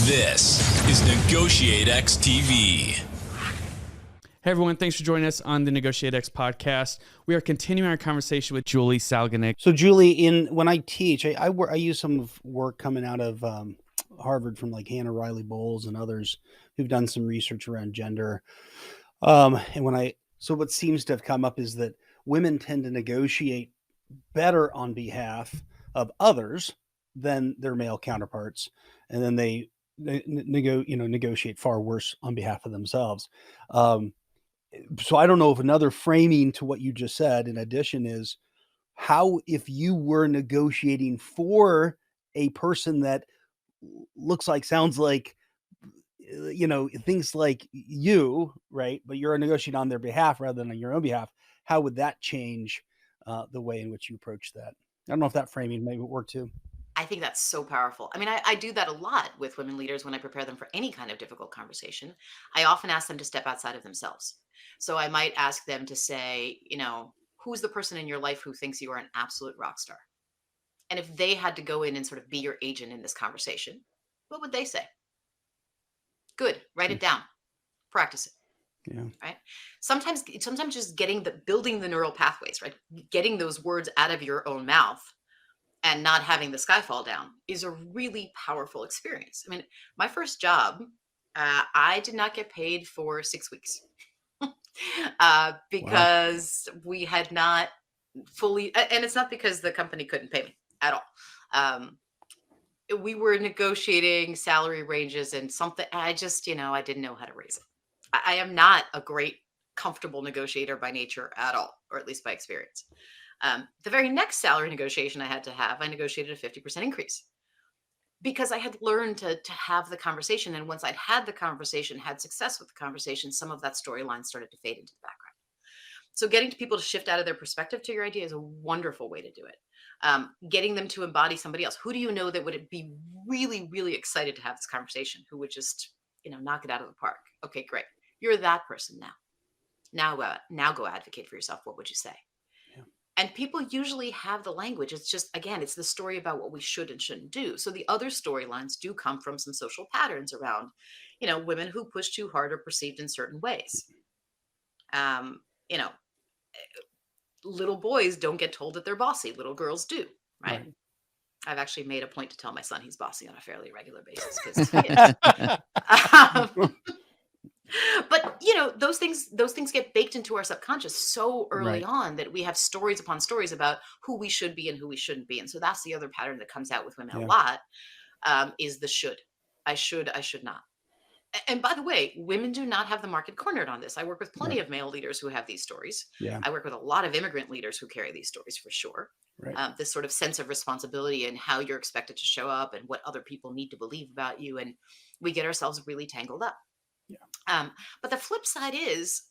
This is NEGOTIATEx TV. Hey everyone, thanks for joining us on the NEGOTIATEx podcast. We are continuing our conversation with Julie Salganik. So Julie, when I teach, I use some of work coming out of Harvard from like Hannah Riley Bowles and others who've done some research around gender. So what seems to have come up is that women tend to negotiate better on behalf of others than their male counterparts, and then they negotiate far worse on behalf of themselves. So I don't know if another framing to what you just said in addition is how, if you were negotiating for a person that looks like, sounds like, things like you, right? But you're negotiating on their behalf rather than on your own behalf. How would that change the way in which you approach that? I don't know if that framing maybe would work too. I think that's so powerful. I mean, I do that a lot with women leaders when I prepare them for any kind of difficult conversation. I often ask them to step outside of themselves. So I might ask them to say, who's the person in your life who thinks you are an absolute rock star? And if they had to go in and sort of be your agent in this conversation, what would they say? Good. Write it down. Practice it. Yeah. Right. Sometimes just building the neural pathways, right? Getting those words out of your own mouth and not having the sky fall down is a really powerful experience. I mean, my first job, I did not get paid for 6 weeks because we had not fully, and it's not because the company couldn't pay me at all. We were negotiating salary ranges and something. I just, I didn't know how to raise it. I am not a great, comfortable negotiator by nature at all, or at least by experience. The very next salary negotiation I negotiated a 50% increase because I had learned to have the conversation. And once I'd had the conversation, had success with the conversation, some of that storyline started to fade into the background. So getting people to shift out of their perspective to your idea is a wonderful way to do it. Getting them to embody somebody else. Who do you know that would be really, really excited to have this conversation? Who would just, knock it out of the park? Okay, great. You're that person now. Now go advocate for yourself. What would you say? And people usually have the language. It's just, again, it's the story about what we should and shouldn't do. So the other storylines do come from some social patterns around, women who push too hard are perceived in certain ways. Little boys don't get told that they're bossy. Little girls do, right? I've actually made a point to tell my son he's bossy on a fairly regular basis because he is. But those things get baked into our subconscious so early on that we have stories upon stories about who we should be and who we shouldn't be. And so that's the other pattern that comes out with women a lot, is the should. I should not. And by the way, women do not have the market cornered on this. I work with plenty of male leaders who have these stories. Yeah. I work with a lot of immigrant leaders who carry these stories for sure. Right. This sort of sense of responsibility and how you're expected to show up and what other people need to believe about you. And we get ourselves really tangled up. Yeah. But the flip side is,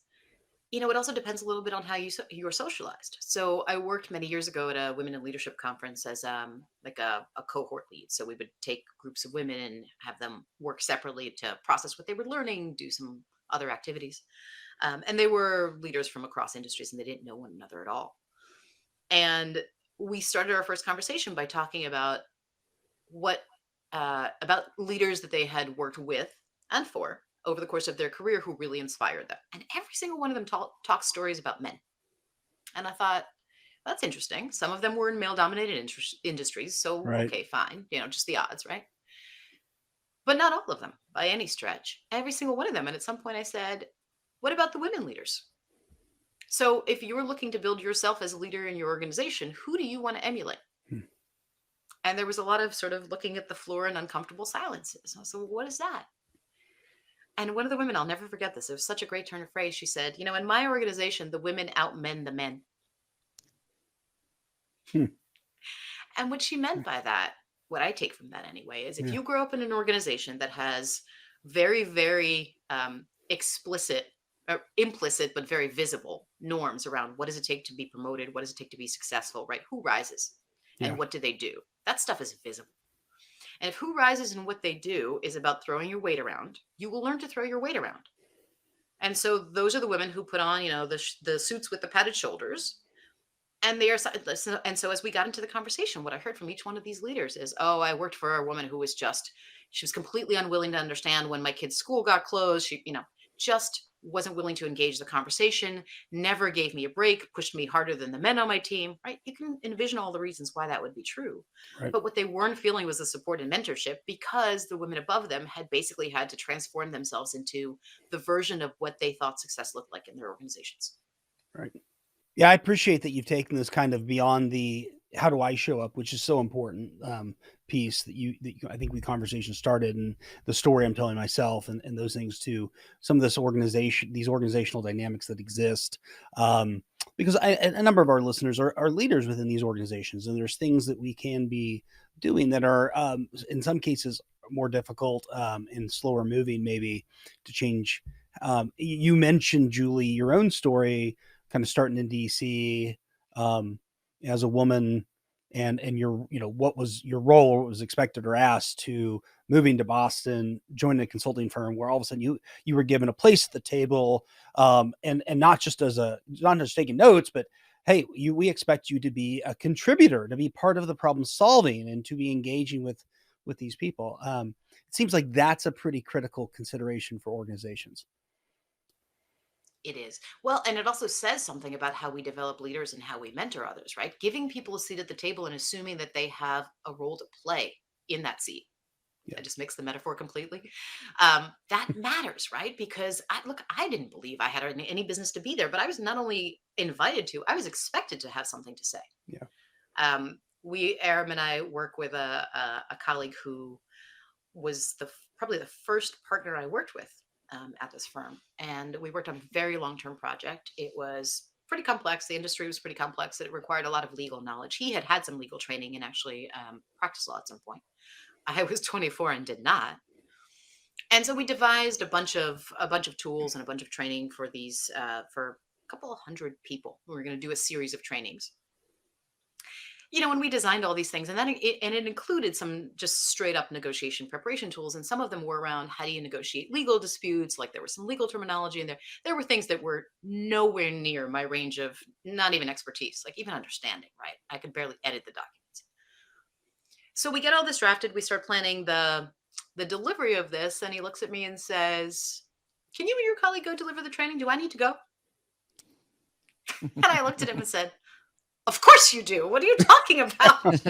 it also depends a little bit on how you are socialized. So I worked many years ago at a women in leadership conference as like a cohort lead. So we would take groups of women and have them work separately to process what they were learning, do some other activities. And they were leaders from across industries and they didn't know one another at all. And we started our first conversation by talking about about leaders that they had worked with and for over the course of their career who really inspired them. And every single one of them talked stories about men. And I thought, that's interesting. Some of them were in male-dominated industries. So, okay, fine. Just the odds, right? But not all of them by any stretch. Every single one of them. And at some point I said, what about the women leaders? So if you were looking to build yourself as a leader in your organization, who do you want to emulate? And there was a lot of sort of looking at the floor and uncomfortable silences. So what is that? And one of the women, I'll never forget this, it was such a great turn of phrase. She said, in my organization, the women outmen the men. And what she meant by that, what I take from that anyway, is if you grow up in an organization that has very, very explicit, or implicit, but very visible norms around what does it take to be promoted? What does it take to be successful, right? Who rises and what do they do? That stuff is visible. And if who rises and what they do is about throwing your weight around, you will learn to throw your weight around. And so those are the women who put on, the suits with the padded shoulders. And and so as we got into the conversation, what I heard from each one of these leaders is, oh, I worked for a woman who was just, She was completely unwilling to understand when my kid's school got closed. She, just wasn't willing to engage the conversation, never gave me a break, pushed me harder than the men on my team, right? You can envision all the reasons why that would be true. Right. But what they weren't feeling was the support and mentorship, because the women above them had basically had to transform themselves into the version of what they thought success looked like in their organizations. Right. Yeah, I appreciate that you've taken this kind of beyond the how do I show up, which is so important piece I think the conversation started, and the story I'm telling myself, and those things too. Some of these organizational dynamics that exist, because a number of our listeners are leaders within these organizations, and there's things that we can be doing that are in some cases more difficult and slower moving, maybe to change. You mentioned, Julie, your own story, kind of starting in DC as a woman, and your, what was your role, or what was expected or asked, to moving to Boston, joining a consulting firm where all of a sudden you were given a place at the table, and not just taking notes, but hey, we expect you to be a contributor, to be part of the problem solving, and to be engaging with these people. It seems like that's a pretty critical consideration for organizations. It is. Well, and it also says something about how we develop leaders and how we mentor others, right? Giving people a seat at the table and assuming that they have a role to play in that seat. Yeah. I just mixed the metaphor completely. That matters, right? Because I didn't believe I had any business to be there, but I was not only invited to, I was expected to have something to say. Yeah. Aram and I work with a colleague who was probably the first partner I worked with at this firm. And we worked on a very long-term project. It was pretty complex. The industry was pretty complex. It required a lot of legal knowledge. He had some legal training and actually practiced law at some point. I was 24 and did not. And so we devised a bunch of tools and a bunch of training for these for a couple of hundred people. We were going to do a series of trainings. When we designed all these things, and then it included some just straight up negotiation preparation tools, and some of them were around how do you negotiate legal disputes. Like there was some legal terminology in there. There were things that were nowhere near my range of, not even expertise, like even understanding, right? I could barely edit the documents. So we get all this drafted. We start planning the delivery of this, and he looks at me and says, "Can you and your colleague go deliver the training? Do I need to go?" And I looked at him and said, "Of course you do. What are you talking about? That's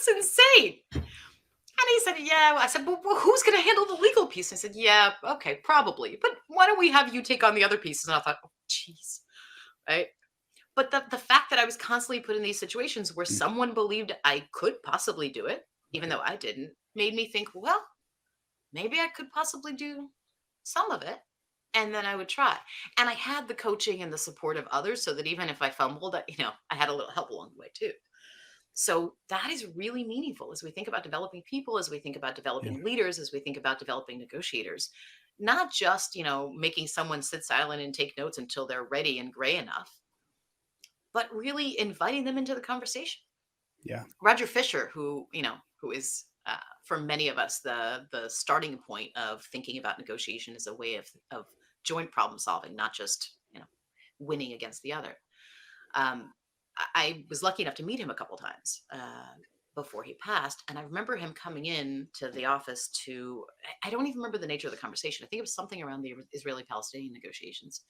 insane." And he said, "Yeah." I said, "Well, who's going to handle the legal piece?" I said, "Yeah, okay, probably. But why don't we have you take on the other pieces?" And I thought, oh, geez, right? But the fact that I was constantly put in these situations where someone believed I could possibly do it, even though I didn't, made me think, well, maybe I could possibly do some of it. And then I would try. And I had the coaching and the support of others, so that even if I fumbled, I had a little help along the way too. So that is really meaningful as we think about developing people, as we think about developing leaders, as we think about developing negotiators. Not just, making someone sit silent and take notes until they're ready and gray enough, but really inviting them into the conversation. Yeah. Roger Fisher, who is for many of us the starting point of thinking about negotiation as a way of joint problem solving, not just winning against the other. I was lucky enough to meet him a couple times before he passed, and I remember him coming in to the office to, I don't even remember the nature of the conversation. I think it was something around the Israeli-Palestinian negotiations.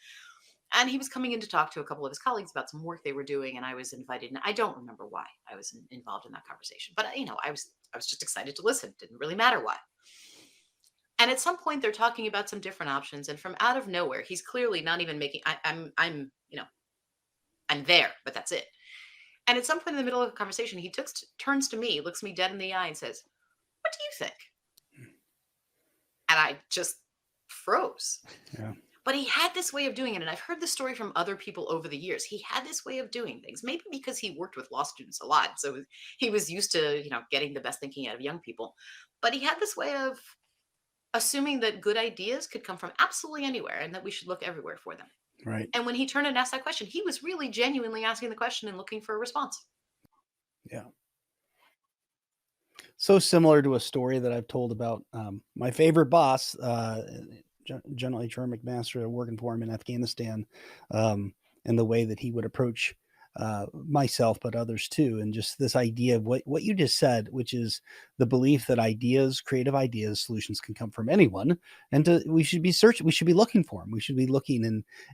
And he was coming in to talk to a couple of his colleagues about some work they were doing, and I was invited. And I don't remember why I was involved in that conversation, but I was just excited to listen. Didn't really matter why. And at some point, they're talking about some different options, and from out of nowhere, he's clearly not even making. I'm there, but that's it. And at some point in the middle of the conversation, he turns to me, looks me dead in the eye, and says, "What do you think?" And I just froze. Yeah. But he had this way of doing it. And I've heard this story from other people over the years. He had this way of doing things, maybe because he worked with law students a lot. So he was used to, getting the best thinking out of young people. But he had this way of assuming that good ideas could come from absolutely anywhere and that we should look everywhere for them. Right. And when he turned and asked that question, he was really genuinely asking the question and looking for a response. Yeah. So similar to a story that I've told about my favorite boss, General H.R. McMaster, working for him in Afghanistan, and the way that he would approach myself, but others too. And just this idea of what you just said, which is the belief that creative ideas, solutions can come from anyone, and we should be searching, we should be looking for them, we should be looking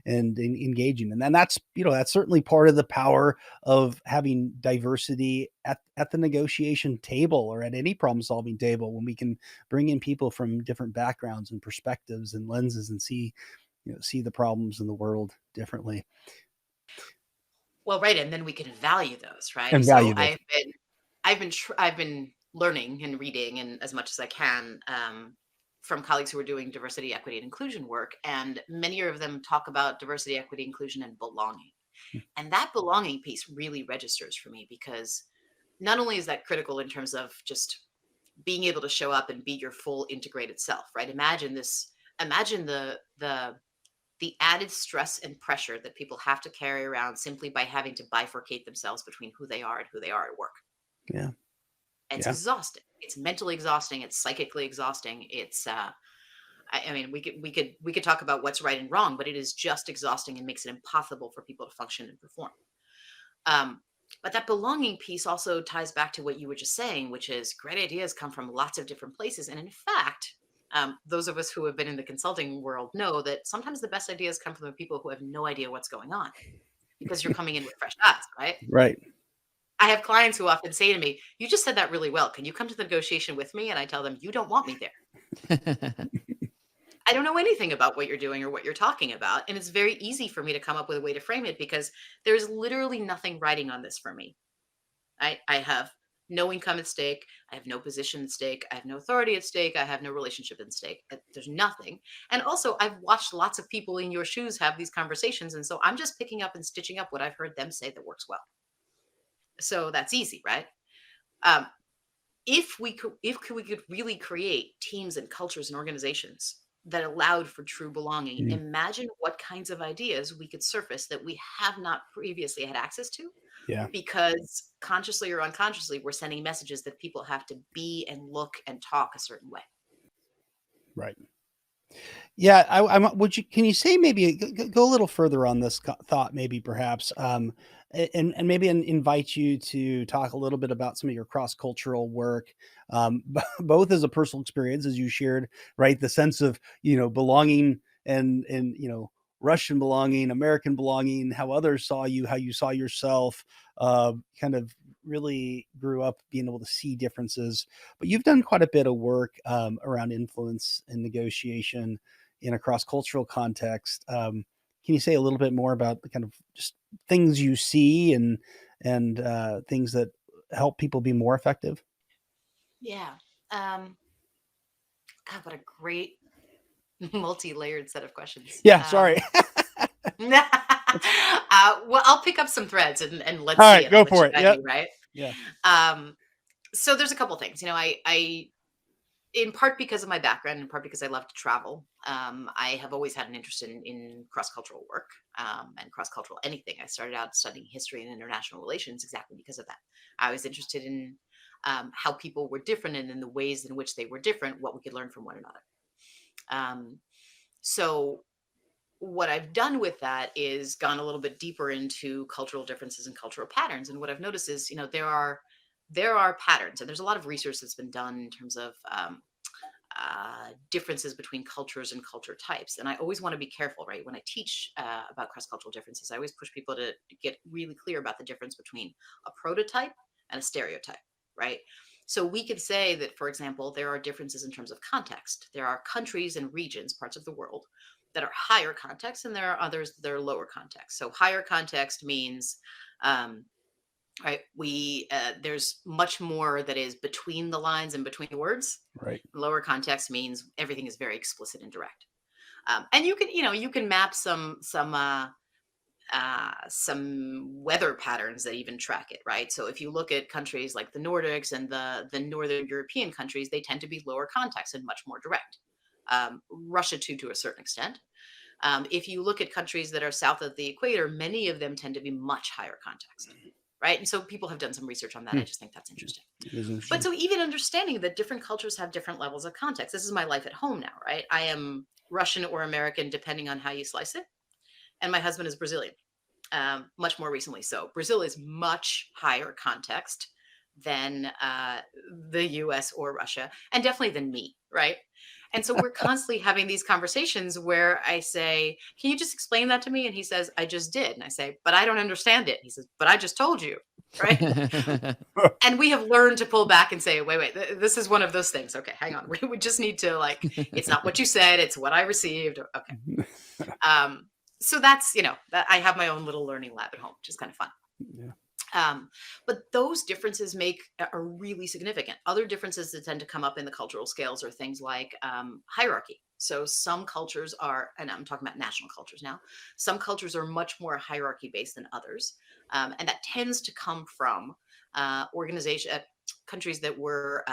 and engaging. And then that's that's certainly part of the power of having diversity at the negotiation table or at any problem solving table, when we can bring in people from different backgrounds and perspectives and lenses and see the problems in the world differently Well, right, and then we can value those, right? and So value those. I've been learning and reading and as much as I can from colleagues who are doing diversity, equity, and inclusion work, and many of them talk about diversity, equity, inclusion, and belonging. And that belonging piece really registers for me, because not only is that critical in terms of just being able to show up and be your full integrated self, right? Imagine this. Imagine the added stress and pressure that people have to carry around simply by having to bifurcate themselves between who they are and who they are at work. Yeah. It's Yeah. exhausting. It's mentally exhausting. It's psychically exhausting. It's I mean, we could talk about what's right and wrong, but it is just exhausting and makes it impossible for people to function and perform. But that belonging piece also ties back to what you were just saying, which is great ideas come from lots of different places. And in fact, those of us who have been in the consulting world know that sometimes the best ideas come from the people who have no idea what's going on, because you're coming in with fresh eyes, right? Right. I have clients who often say to me, "You just said that really well. Can you come to the negotiation with me?" And I tell them, "You don't want me there. I don't know anything about what you're doing or what you're talking about." And it's very easy for me to come up with a way to frame it, because there's literally nothing writing on this for me. I have no income at stake. I have no position at stake. I have no authority at stake. I have no relationship at stake. There's nothing. And also, I've watched lots of people in your shoes have these conversations. And so I'm just picking up and stitching up what I've heard them say that works well. So that's easy, right? Um, if we could really create teams and cultures and organizations that allowed for true belonging, imagine what kinds of ideas we could surface that we have not previously had access to, Yeah. because consciously or unconsciously, we're sending messages that people have to be and look and talk a certain way. Right. Yeah. Can you say, maybe go a little further on this thought, maybe perhaps, and maybe invite you to talk a little bit about some of your cross-cultural work, both as a personal experience, as you shared, right? The sense of, belonging and, Russian belonging, American belonging, how others saw you, how you saw yourself, kind of really grew up being able to see differences. But you've done quite a bit of work around influence and negotiation in a cross-cultural context. Can you say a little bit more about the kind of just things you see and things that help people be more effective? Yeah. God, what a great multi-layered set of questions. Yeah, sorry. Well, I'll pick up some threads and let's All see right, it. go I'll let for you it. guide Yep. me, right? Yeah. So there's a couple things, I in part because of my background, in part because I love to travel. I have always had an interest in cross-cultural work, and cross-cultural anything. I started out studying history and international relations exactly because of that. I was interested in how people were different, and in the ways in which they were different, what we could learn from one another. So what I've done with that is gone a little bit deeper into cultural differences and cultural patterns. And what I've noticed is, there are patterns, and there's a lot of research that's been done in terms of differences between cultures and culture types. And I always want to be careful, right? When I teach about cross-cultural differences, I always push people to get really clear about the difference between a prototype and a stereotype, right? So we could say that, for example, there are differences in terms of context. There are countries and regions, parts of the world, that are higher context, and there are others that are lower context. So higher context means, right, there's much more that is between the lines and between the words. Right. Lower context means everything is very explicit and direct. And you can map some weather patterns that even track it, right? So if you look at countries like the Nordics and the Northern European countries, they tend to be lower context and much more direct. Russia too, to a certain extent. If you look at countries that are south of the equator, many of them tend to be much higher context, right? And so people have done some research on that. I just think that's interesting. But so even understanding that different cultures have different levels of context. This is my life at home now, right? I am Russian or American, depending on how you slice it. And my husband is Brazilian. much more recently. So Brazil is much higher context than the US or Russia, and definitely than me, right? And so we're constantly having these conversations where I say, "Can you just explain that to me?" And he says, "I just did." And I say, "But I don't understand it." He says, "But I just told you." Right. And we have learned to pull back and say, wait, this is one of those things. Okay, hang on. We just need to, like, it's not what you said, it's what I received. Okay. So that's, that I have my own little learning lab at home, which is kind of fun. Yeah. But those differences are really significant. Other differences that tend to come up in the cultural scales are things like hierarchy. So some cultures are, and I'm talking about national cultures now, some cultures are much more hierarchy based than others. And that tends to come from countries that were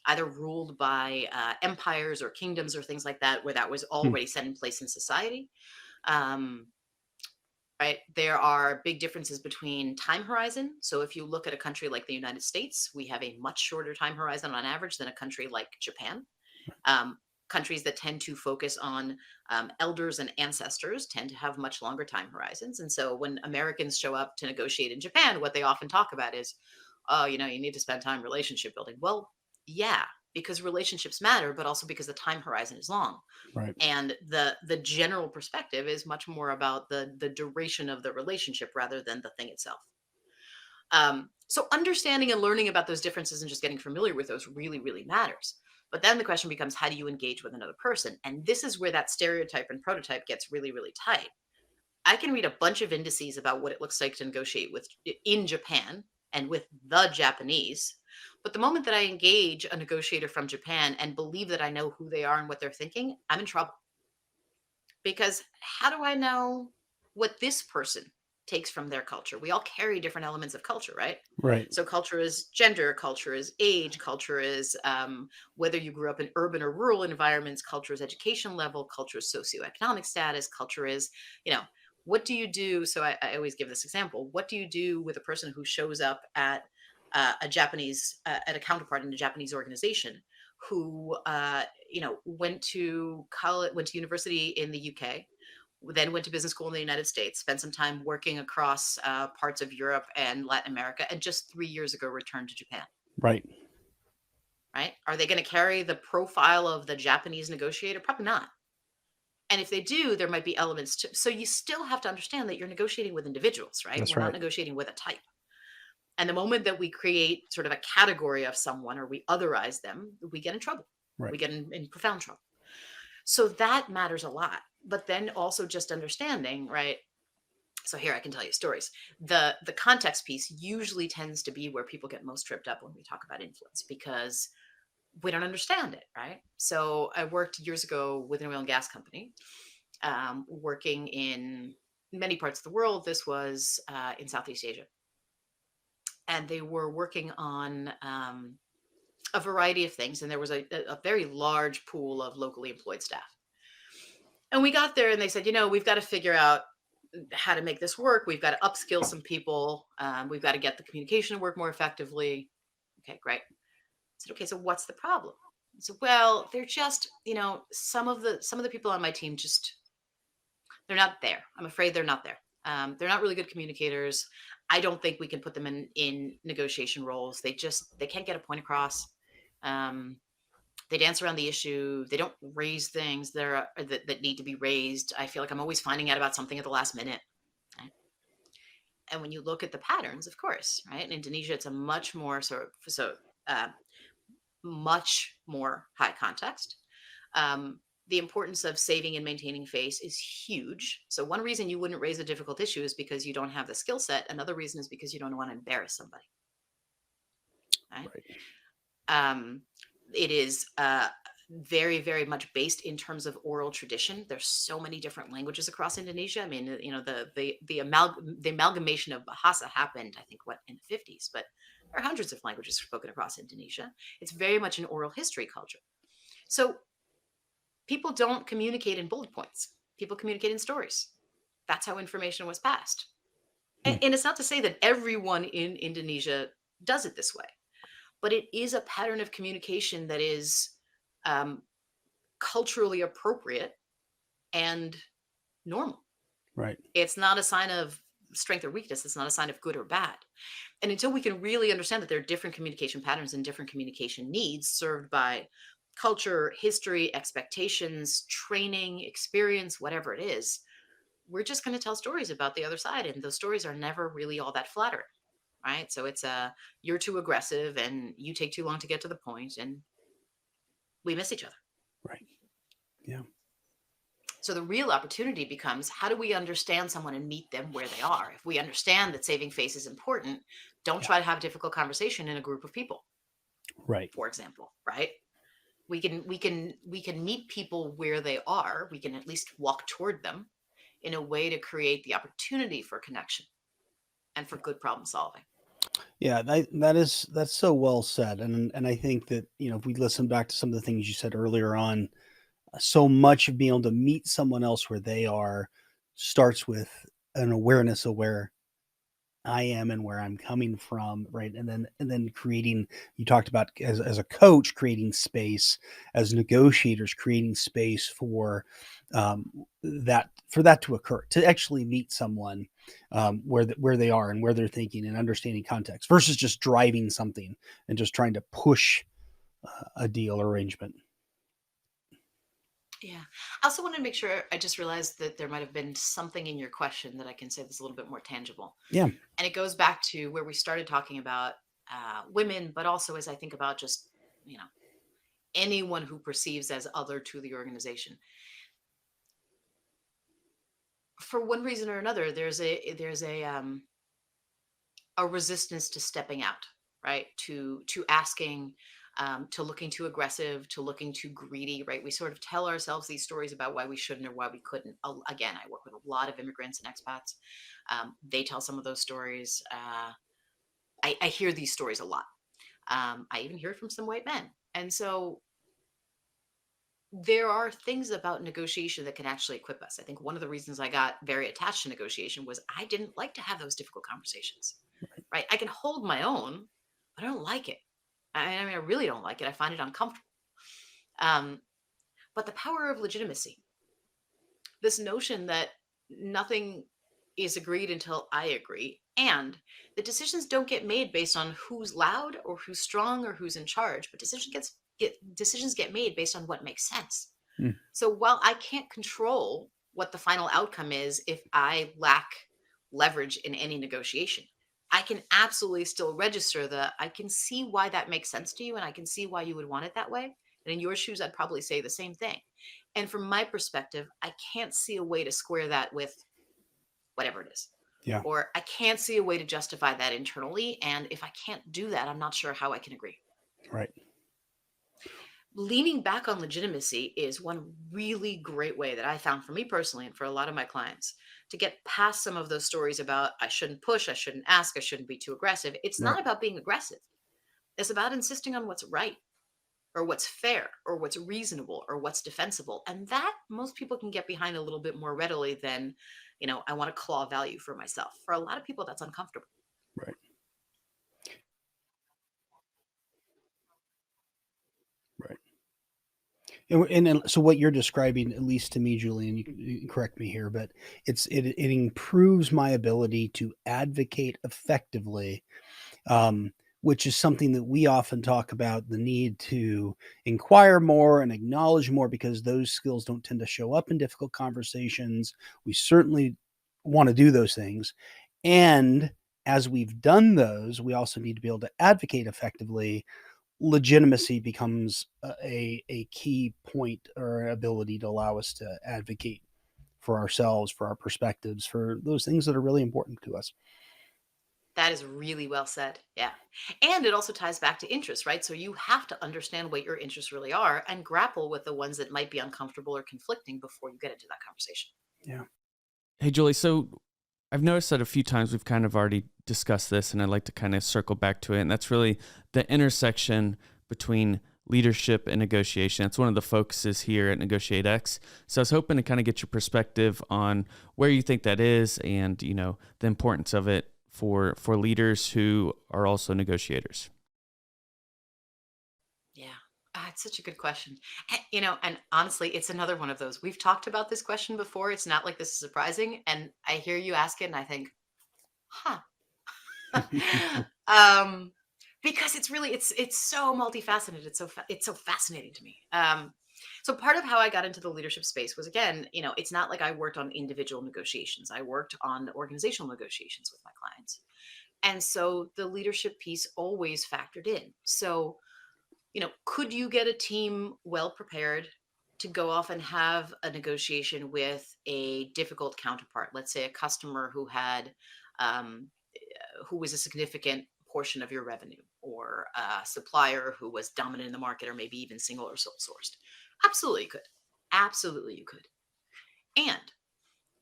either ruled by empires or kingdoms or things like that, where that was already set in place in society. Right. There are big differences between time horizon. So if you look at a country like the United States, we have a much shorter time horizon on average than a country like Japan. Countries that tend to focus on elders and ancestors tend to have much longer time horizons. And so when Americans show up to negotiate in Japan, what they often talk about is, oh, you need to spend time relationship building. Well, yeah, because relationships matter, but also because the time horizon is long. Right. And the general perspective is much more about the duration of the relationship rather than the thing itself. So understanding and learning about those differences and just getting familiar with those really, really matters. But then the question becomes, how do you engage with another person? And this is where that stereotype and prototype gets really, really tight. I can read a bunch of indices about what it looks like to negotiate in Japan and with the Japanese. But the moment that I engage a negotiator from Japan and believe that I know who they are and what they're thinking, I'm in trouble. Because how do I know what this person takes from their culture? We all carry different elements of culture, right? Right. So culture is gender, culture is age, culture is whether you grew up in urban or rural environments, culture is education level, culture is socioeconomic status, culture is, what do you do? So I always give this example. What do you do with a person who shows up at a counterpart in a Japanese organization who, went to college, went to university in the UK, then went to business school in the United States, spent some time working across parts of Europe and Latin America, and just 3 years ago returned to Japan? Right. Right? Are they going to carry the profile of the Japanese negotiator? Probably not. And if they do, there might be elements to. So you still have to understand that you're negotiating with individuals, right? That's We're not right. negotiating with a type. And the moment that we create sort of a category of someone or we otherize them, we get in trouble. Right. We get in profound trouble. So that matters a lot. But then also just understanding, right? So here I can tell you stories. The context piece usually tends to be where people get most tripped up when we talk about influence, because we don't understand it, right? So I worked years ago with an oil and gas company, working in many parts of the world. This was in Southeast Asia. And they were working on a variety of things. And there was a very large pool of locally employed staff. And we got there and they said, we've got to figure out how to make this work. We've got to upskill some people. We've got to get the communication to work more effectively. Okay, great. I said, okay, so what's the problem? I said, well, they're just, some of the people on my team they're not there. I'm afraid they're not there. They're not really good communicators. I don't think we can put them in negotiation roles. They can't get a point across. They dance around the issue. They don't raise things that need to be raised. I feel like I'm always finding out about something at the last minute. Right? And when you look at the patterns, of course, right? In Indonesia, it's a much more much more high context. The importance of saving and maintaining face is huge. So one reason you wouldn't raise a difficult issue is because you don't have the skill set. Another reason is because you don't want to embarrass somebody. Right? It is very, very much based in terms of oral tradition. There's so many different languages across Indonesia. I mean, the amalgamation of Bahasa happened, I think, in the 50s, but there are hundreds of languages spoken across Indonesia. It's very much an oral history culture. So people don't communicate in bullet points. People communicate in stories. That's how information was passed. And it's not to say that everyone in Indonesia does it this way, but it is a pattern of communication that is culturally appropriate and normal. Right. It's not a sign of strength or weakness. It's not a sign of good or bad. And until we can really understand that there are different communication patterns and different communication needs served by culture, history, expectations, training, experience, whatever it is, we're just going to tell stories about the other side. And those stories are never really all that flattering, right? So it's you're too aggressive and you take too long to get to the point, and we miss each other. Right. Yeah. So the real opportunity becomes, how do we understand someone and meet them where they are? If we understand that saving face is important, don't try to have a difficult conversation in a group of people, Right. for example, right? We can meet people where they are. We can at least walk toward them in a way to create the opportunity for connection and for good problem solving. Yeah, that's so well said. And I think that, if we listen back to some of the things you said earlier on, so much of being able to meet someone else where they are starts with an awareness of where I am and where I'm coming from, right? And then creating, you talked about as a coach, creating space, as negotiators, creating space for that to occur, to actually meet someone where they are and where they're thinking and understanding context versus just driving something and just trying to push a deal arrangement. Yeah. I also want to make sure, I just realized that there might have been something in your question that I can say that's a little bit more tangible. Yeah. And it goes back to where we started talking about women, but also as I think about just, anyone who perceives as other to the organization. For one reason or another, there's a resistance to stepping out, right? To asking, to looking too aggressive, to looking too greedy, right? We sort of tell ourselves these stories about why we shouldn't or why we couldn't. Again, I work with a lot of immigrants and expats. They tell some of those stories. I hear these stories a lot. I even hear it from some white men. And so there are things about negotiation that can actually equip us. I think one of the reasons I got very attached to negotiation was I didn't like to have those difficult conversations, right? I can hold my own, but I don't like it. I mean, I really don't like it. I find it uncomfortable. But the power of legitimacy, this notion that nothing is agreed until I agree, and the decisions don't get made based on who's loud or who's strong or who's in charge, but decisions get made based on what makes sense. Mm. So while I can't control what the final outcome is if I lack leverage in any negotiation, I can absolutely still register that I can see why that makes sense to you, and I can see why you would want it that way. And in your shoes, I'd probably say the same thing. And from my perspective, I can't see a way to square that with whatever it is. Yeah. Or I can't see a way to justify that internally. And if I can't do that, I'm not sure how I can agree. Right. Leaning back on legitimacy is one really great way that I found for me personally and for a lot of my clients to get past some of those stories about I shouldn't push, I shouldn't ask, I shouldn't be too aggressive. It's not Right. about being aggressive. It's about insisting on what's right or what's fair or what's reasonable or what's defensible. And that most people can get behind a little bit more readily than, I want to claw value for myself. For a lot of people, that's uncomfortable. Right. Right. And so what you're describing, at least to me, Julian, you can correct me here, but it improves my ability to advocate effectively, which is something that we often talk about, the need to inquire more and acknowledge more because those skills don't tend to show up in difficult conversations. We certainly want to do those things. And as we've done those, we also need to be able to advocate effectively. Legitimacy becomes a key point or ability to allow us to advocate for ourselves, for our perspectives, for those things that are really important to us. That is really well said. Yeah. And it also ties back to interests, right? So you have to understand what your interests really are and grapple with the ones that might be uncomfortable or conflicting before you get into that conversation. Yeah. Hey, Julie, so I've noticed that a few times we've kind of already discussed this, and I'd like to kind of circle back to it. And that's really the intersection between leadership and negotiation. It's one of the focuses here at NEGOTIATEx. So I was hoping to kind of get your perspective on where you think that is and, the importance of it for leaders who are also negotiators. Yeah. It's such a good question. And honestly, it's another one of those. We've talked about this question before. It's not like this is surprising. And I hear you ask it and I think, huh. um, because it's so multifaceted. It's so fascinating to me. So part of how I got into the leadership space was, again, it's not like I worked on individual negotiations. I worked on organizational negotiations with my clients. And so the leadership piece always factored in. So, could you get a team well prepared to go off and have a negotiation with a difficult counterpart? Let's say a customer um, who was a significant portion of your revenue, or a supplier who was dominant in the market, or maybe even single or sole sourced. Absolutely you could. Absolutely you could. And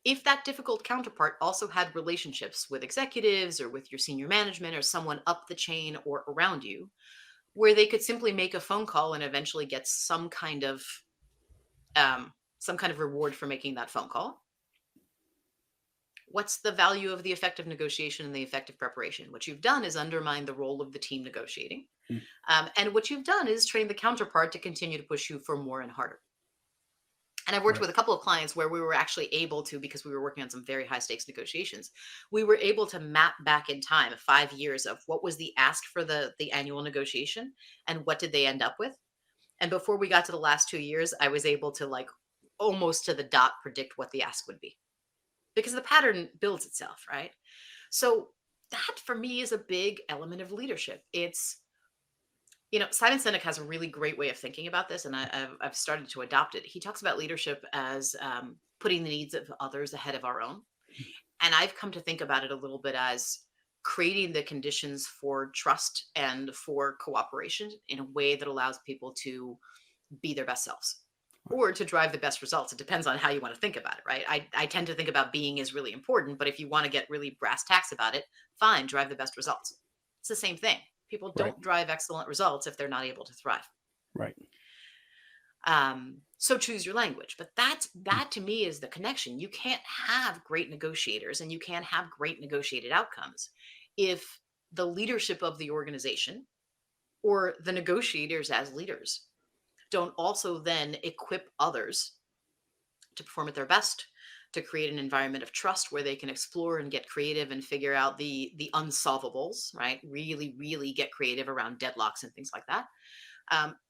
if that difficult counterpart also had relationships with executives or with your senior management or someone up the chain or around you, where they could simply make a phone call and eventually get some kind of reward for making that phone call, what's the value of the effective negotiation and the effective preparation? What you've done is undermine the role of the team negotiating. And what you've done is train the counterpart to continue to push you for more and harder. And I've worked Right. with a couple of clients where we were actually able to, because we were working on some very high stakes negotiations, we were able to map back in time 5 years of what was the ask for the annual negotiation and what did they end up with. And before we got to the last 2 years, I was able to, like, almost to the dot predict what the ask would be, because the pattern builds itself, right? So that for me is a big element of leadership. It's, Simon Sinek has a really great way of thinking about this, and I've started to adopt it. He talks about leadership as putting the needs of others ahead of our own. And I've come to think about it a little bit as creating the conditions for trust and for cooperation in a way that allows people to be their best selves or to drive the best results. It depends on how you want to think about it, right? I tend to think about being is really important, but if you want to get really brass tacks about it, fine, drive the best results. It's the same thing. People Right. don't drive excellent results if they're not able to thrive. Right. So choose your language. But that to me is the connection. You can't have great negotiators and you can't have great negotiated outcomes if the leadership of the organization or the negotiators as leaders don't also then equip others to perform at their best, to create an environment of trust where they can explore and get creative and figure out the unsolvables, right? Really, really get creative around deadlocks and things like that.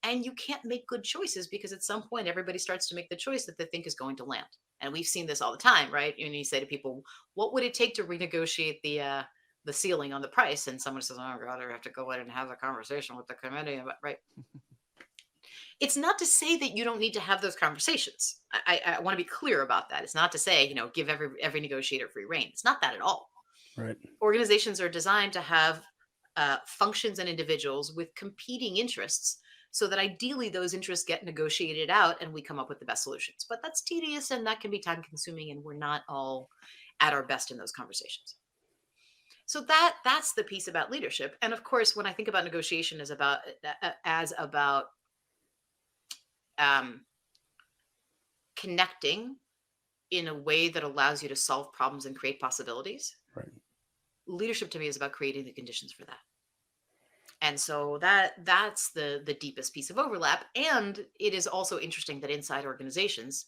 And you can't make good choices because at some point everybody starts to make the choice that they think is going to land. And we've seen this all the time, right? When you say to people, "What would it take to renegotiate the ceiling on the price?" And someone says, "Oh God, I have to go in and have a conversation with the committee," right? It's not to say that you don't need to have those conversations. I want to be clear about that. It's not to say, give every negotiator free reign. It's not that at all. Right. Organizations are designed to have functions and individuals with competing interests so that ideally those interests get negotiated out and we come up with the best solutions. But that's tedious and that can be time consuming, and we're not all at our best in those conversations. So that's the piece about leadership. And of course, when I think about negotiation as about connecting in a way that allows you to solve problems and create possibilities. Right. Leadership to me is about creating the conditions for that. And so that's the deepest piece of overlap. And it is also interesting that inside organizations,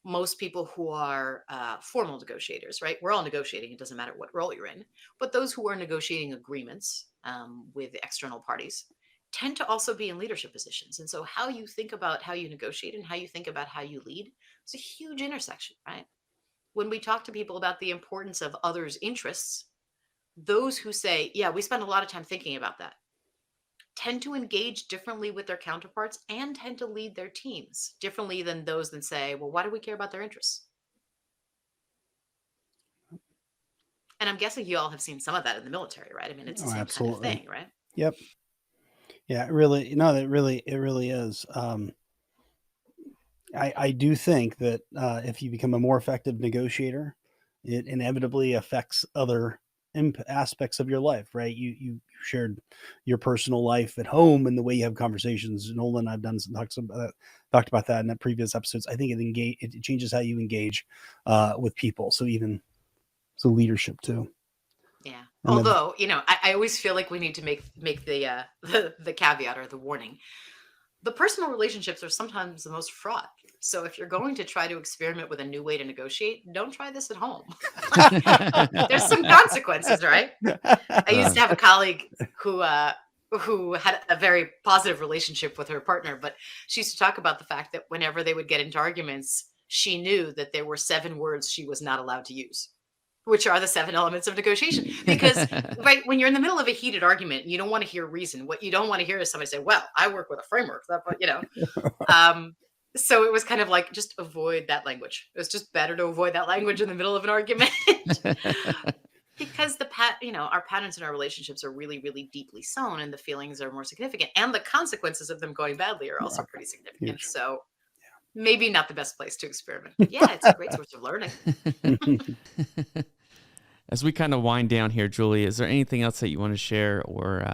most people who are formal negotiators, right? We're all negotiating. It doesn't matter what role you're in. But those who are negotiating agreements with external parties tend to also be in leadership positions. And so how you think about how you negotiate and how you think about how you lead is a huge intersection, right? When we talk to people about the importance of others' interests, those who say, yeah, we spend a lot of time thinking about that, tend to engage differently with their counterparts and tend to lead their teams differently than those that say, well, why do we care about their interests? And I'm guessing you all have seen some of that in the military, right? I mean, it's the same absolutely. kind of thing, right? Yep. Yeah, it really is. I do think that if you become a more effective negotiator, it inevitably affects other aspects of your life, right? You shared your personal life at home and the way you have conversations. Nolan, I've talked about that in the previous episodes. I think it changes how you engage with people. So leadership too. Yeah. And Although, I always feel like we need to make the caveat or the warning. the personal relationships are sometimes the most fraught. So if you're going to try to experiment with a new way to negotiate, don't try this at home. There's some consequences, right? I used to have a colleague who had a very positive relationship with her partner, but she used to talk about the fact that whenever they would get into arguments, she knew that there were 7 words she was not allowed to use, which are the 7 elements of negotiation. Because right when you're in the middle of a heated argument, you don't want to hear reason. What you don't want to hear is somebody say, "Well, I work with a framework," So it was kind of like, just avoid that language. It was just better to avoid that language in the middle of an argument. Because our patterns in our relationships are really, really deeply sown, and the feelings are more significant, and the consequences of them going badly are also pretty significant. Huge. So maybe not the best place to experiment. But yeah, it's a great source of learning. As we kind of wind down here, Julie, is there anything else that you want to share, or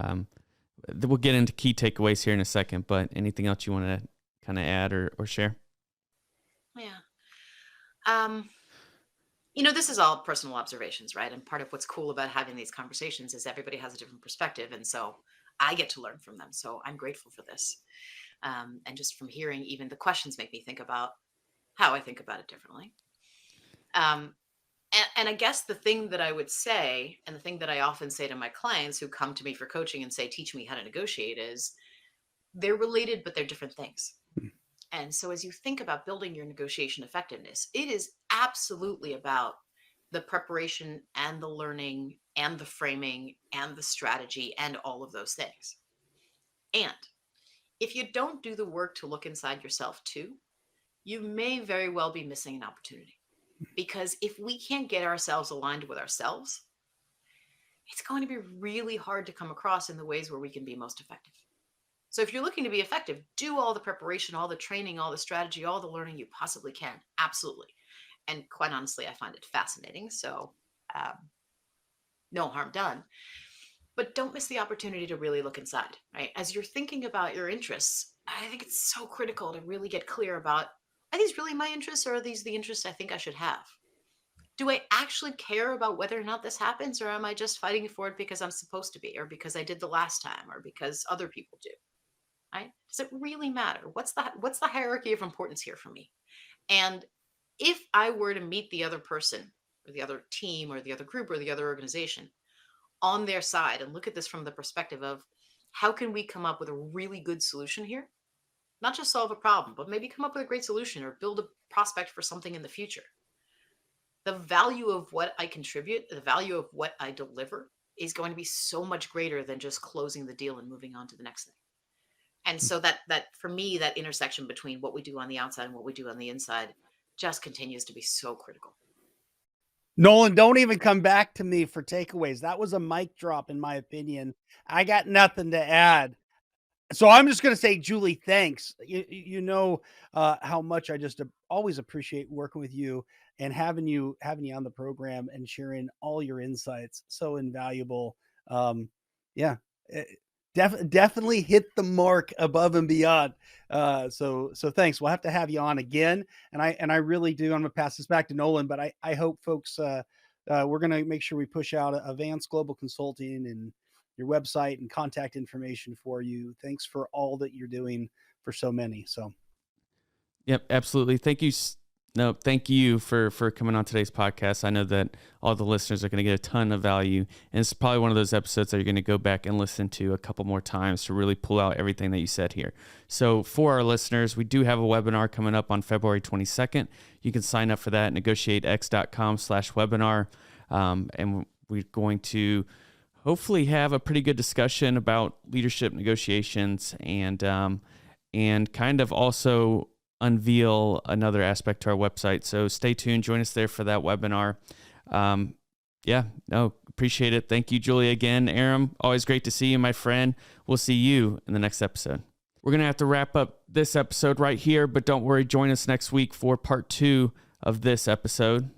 we'll get into key takeaways here in a second, but anything else you want to kind of add or share? Yeah. This is all personal observations, right? And part of what's cool about having these conversations is everybody has a different perspective. And so I get to learn from them. So I'm grateful for this. And just from hearing, even the questions make me think about how I think about it differently. And I guess the thing that I would say, and the thing that I often say to my clients who come to me for coaching and say, "Teach me how to negotiate," is they're related, but they're different things. And so as you think about building your negotiation effectiveness, it is absolutely about the preparation and the learning and the framing and the strategy and all of those things. And if you don't do the work to look inside yourself too, you may very well be missing an opportunity. Because if we can't get ourselves aligned with ourselves, it's going to be really hard to come across in the ways where we can be most effective. So if you're looking to be effective, do all the preparation, all the training, all the strategy, all the learning you possibly can. Absolutely. And quite honestly, I find it fascinating. So no harm done. But don't miss the opportunity to really look inside, right? As you're thinking about your interests, I think it's so critical to really get clear about, are these really my interests, or are these the interests I think I should have? Do I actually care about whether or not this happens, or am I just fighting for it because I'm supposed to be, or because I did the last time, or because other people do? Right? Does it really matter? What's the hierarchy of importance here for me? And if I were to meet the other person, or the other team, or the other group, or the other organization on their side, and look at this from the perspective of, how can we come up with a really good solution here? Not just solve a problem, but maybe come up with a great solution or build a prospect for something in the future. The value of what I contribute, the value of what I deliver, is going to be so much greater than just closing the deal and moving on to the next thing. And so that for me, that intersection between what we do on the outside and what we do on the inside just continues to be so critical. Nolan, don't even come back to me for takeaways. That was a mic drop, in my opinion. I got nothing to add. So I'm just going to say, Julie, thanks. You know how much I just always appreciate working with you and having you on the program and sharing all your insights. So invaluable. Definitely hit the mark above and beyond. So thanks. We'll have to have you on again. And I really do. I'm going to pass this back to Nolan, but I hope folks, we're going to make sure we push out Avance Global Consulting and your website and contact information for you. Thanks for all that you're doing for so many. So. Yep, absolutely. Thank you. No, thank you for coming on today's podcast. I know that all the listeners are going to get a ton of value, and it's probably one of those episodes that you're going to go back and listen to a couple more times to really pull out everything that you said here. So for our listeners, we do have a webinar coming up on February 22nd. You can sign up for that at negotiatex.com/webinar. And we're going to hopefully have a pretty good discussion about leadership negotiations and kind of also unveil another aspect to our website. So stay tuned. Join us there for that webinar. Appreciate it. Thank you, Julie, again. Aram, always great to see you, my friend. We'll see you in the next episode. We're going to have to wrap up this episode right here, but don't worry. Join us next week for part 2 of this episode.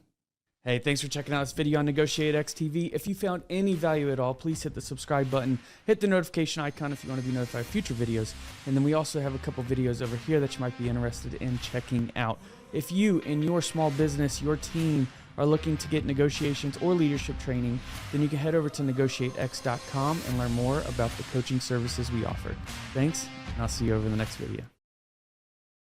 Hey, thanks for checking out this video on NEGOTIATEx TV. If you found any value at all, please hit the subscribe button, hit the notification icon if you want to be notified of future videos. And then we also have a couple videos over here that you might be interested in checking out. If you, in your small business, your team, are looking to get negotiations or leadership training, then you can head over to negotiatex.com and learn more about the coaching services we offer. Thanks, and I'll see you over in the next video.